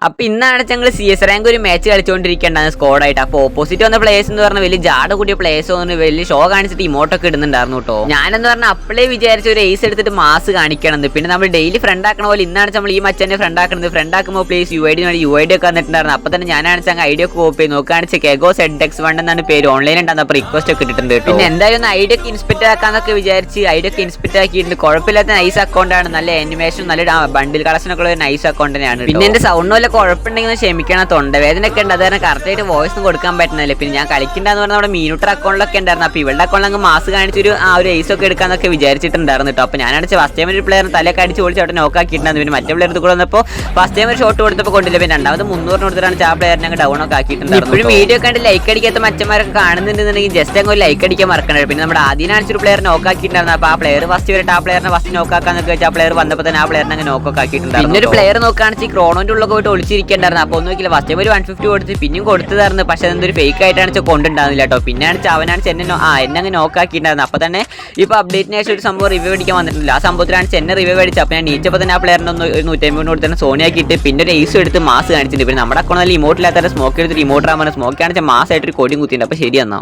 അപ്പൊ ഇന്നാണ് ഞങ്ങൾ CS റാങ്ക് ഒരു മാച്ച് കളിച്ചുകൊണ്ടിരിക്കേണ്ടത് സ്കോഡായിട്ട്. അപ്പൊ ഓപ്പോസിറ്റ് വന്ന പ്ലേയേഴ്സ് എന്ന് പറഞ്ഞാൽ വലിയ ജാട കൂടിയ പ്ലേയേഴ്സ് ഒന്ന് വലിയ ഷോ കാണിച്ചിട്ട് ഇമോട്ടൊക്കെ ഇടുന്നുണ്ടായിരുന്നു കേട്ടോ. ഞാനെന്ന് പറഞ്ഞാൽ അപ്പളേ വിചാരിച്ച ഒരു ഏസ് എടുത്തിട്ട് മാസ് കാണിക്കണമെന്ന്. പിന്നെ നമ്മൾ ഡെയിലി ഫ്രണ്ട് ആക്കണ പോലെ ഇന്നാണ് നമ്മൾ ഈ മച്ചനെ ഫ്രണ്ട് ആക്കുന്നത്. ഫ്രണ്ട് ആക്കുമ്പോൾ പ്ലേസ് UID ഒക്കെ വന്നിട്ടുണ്ടായിരുന്നു. അപ്പൊ തന്നെ ഞാനാണ് ഐഡിയ ഒക്കെ കോപ്പി ചെയ്ത് നോക്കുകയാണെന്ന് കെഗോ ZX1 എന്നാണ് പേര്. ഓൺലൈൻ ഉണ്ടാകുന്ന അപ്പൊ റിക്വസ്റ്റ് ഒക്കെ ഇട്ടിട്ടുണ്ട്. പിന്നെ എന്തായാലും ഒന്ന് ഐഡിയ ഒക്കെ ഇൻസ്പെക്ട് ആക്കാന്നൊക്കെ വിചാരിച്ച് ഐഡിയ ഒക്കെ ഇൻസ്പെക്ട് ആക്കിയിട്ടുണ്ട്. കുഴപ്പമില്ലാത്ത നൈസ് അക്കൗണ്ട് ആണ്. നല്ല അനിമേഷൻ നല്ല ബണ്ടിൽ കളക്ഷൻ ഒക്കെ ഉള്ള നൈസ് അക്കൗണ്ട് തന്നെയാണ്. പിന്നെ എന്റെ സൗണ്ട് വല്ല കുഴപ്പമുണ്ടെങ്കിൽ ക്ഷമിക്കണം. തൊണ്ടവേദനയൊക്കെ ഉണ്ട്. അതായത് കറക്റ്റായിട്ട് വോയിസ് ഒന്നും കൊടുക്കാൻ പറ്റുന്നില്ല. പിന്നെ ഞാൻ കളിക്കണ്ടെന്ന് പറഞ്ഞാൽ നമ്മുടെ മീനൂട്ടർ അക്കൗണ്ടിലൊക്കെ ഉണ്ടായിരുന്നു. അപ്പൊ ഇവളുടെ അക്കൗണ്ടിൽ മാസ് കാണിച്ചൊരു ഒരു ഐസ് ഒക്കെ എടുക്കാന്നൊക്കെ വിചാരിച്ചിട്ടുണ്ടായിരുന്നു കേട്ടോ. അപ്പൊ ഞാനാണ് ഫസ്റ്റ് ടൈം ഒരു പ്ലെയർ തലയൊക്കെ അടിച്ച് ഓടിച്ച് അവിടെ നോക്കാക്കിയിട്ടുണ്ടായിരുന്നു. പിന്നെ മറ്റേ പ്ലെയർ കൂടെ വന്നപ്പോൾ ഫസ്റ്റ് ടൈം ഒരു ഷോട്ട് കൊടുത്തപ്പോൾ കൊണ്ടില്ല. പിന്നെ രണ്ടാമത് 300 കൊടുത്തിട്ടാണ് ആ പ്ലെയറിനെ അങ്ങ് ഡൗൺ ഒക്കെ ആക്കിയിട്ടുണ്ടായിരുന്നു. ഇപ്പോഴും വീഡിയോ കണ്ട് ലൈക്ക് അടിക്കാത്ത മച്ചന്മാരൊക്കെ കാണുന്നുണ്ടെന്നുണ്ടെങ്കിൽ ജസ്റ്റ് അങ്ങ് ലൈക്ക് അടിക്കാൻ മറക്കണത്. പിന്നെ നമ്മുടെ ആദ്യം ഒരു പ്ലെയർ നോക്കാക്കിയിട്ടുണ്ടായിരുന്നു. അപ്പൊ ആ പ്ലെയർ ഫസ്റ്റ് വരട്ടെ, ആ പ്ലെയറിനെ ഫസ്റ്റ് നോക്കാക്കാന്നൊക്കെ വെച്ചാൽ ആ പ്ലെയർ വന്നപ്പോൾ തന്നെ ആ പ്ലെയറിനെ അങ്ങ് നോക്കൊക്കെ ആക്കിയിട്ടുണ്ടായിരുന്നു. പിന്നെ ഒരു പ്ലെയർ നോക്കുകയാണെങ്കിൽ ക്രോണോന്റെ ഉള്ളിൽ പോയിട്ട് ഒളിച്ചിരിക്കേണ്ടായിരുന്നു. അപ്പോൾ ഒന്നും നോക്കില്ല, ഫസ്റ്റ് ഒരു 150 കൊടുത്ത് പിന്നെയും കൊടുത്തതായിരുന്നു. പക്ഷെ അതെന്തൊരു ഫേക്ക് ആയിട്ടാണ് കൊണ്ടുണ്ടാകുന്നില്ല കേട്ടോ. പിന്നെയാണ് അവനാണ് എന്നെ അങ്ങ് നോക്കാക്കിയിട്ടുണ്ടായിരുന്നു. അപ്പോൾ തന്നെ ഇപ്പോൾ അപ്ഡേറ്റിന് ശേഷം ഒരു സംഭവം റിവ്യൂ അടിക്കാൻ വന്നിട്ടില്ല. ആ സംഭവത്തിലാണ് ചെന്നെ റിവ്യൂ അടിച്ചത്. അപ്പോൾ ഞാൻ നീച്ചപ്പോൾ തന്നെ ആ പ്ലെയറിന് ഒന്ന് 150 കൊടുത്ത് സോണിയാക്കിയിട്ട് പിന്നെ ഒരു ഏസ് എടുത്ത് മാസ് കാണിച്ചിട്ടുണ്ട്. പിന്നെ നമ്മുടെ അക്കൗണ്ടിൽ ഇമോട്ടില്ലാത്ത സ്മോക്ക് എടുത്തിട്ട് ഇമോട്ട് ആകുമ്പോൾ സ്മോക്ക് കാണിച്ചാൽ മാസമായിട്ട് ഒരു കോടിയും കുത്തിയിട്ടുണ്ട്. അപ്പോൾ ശരി എന്നാ.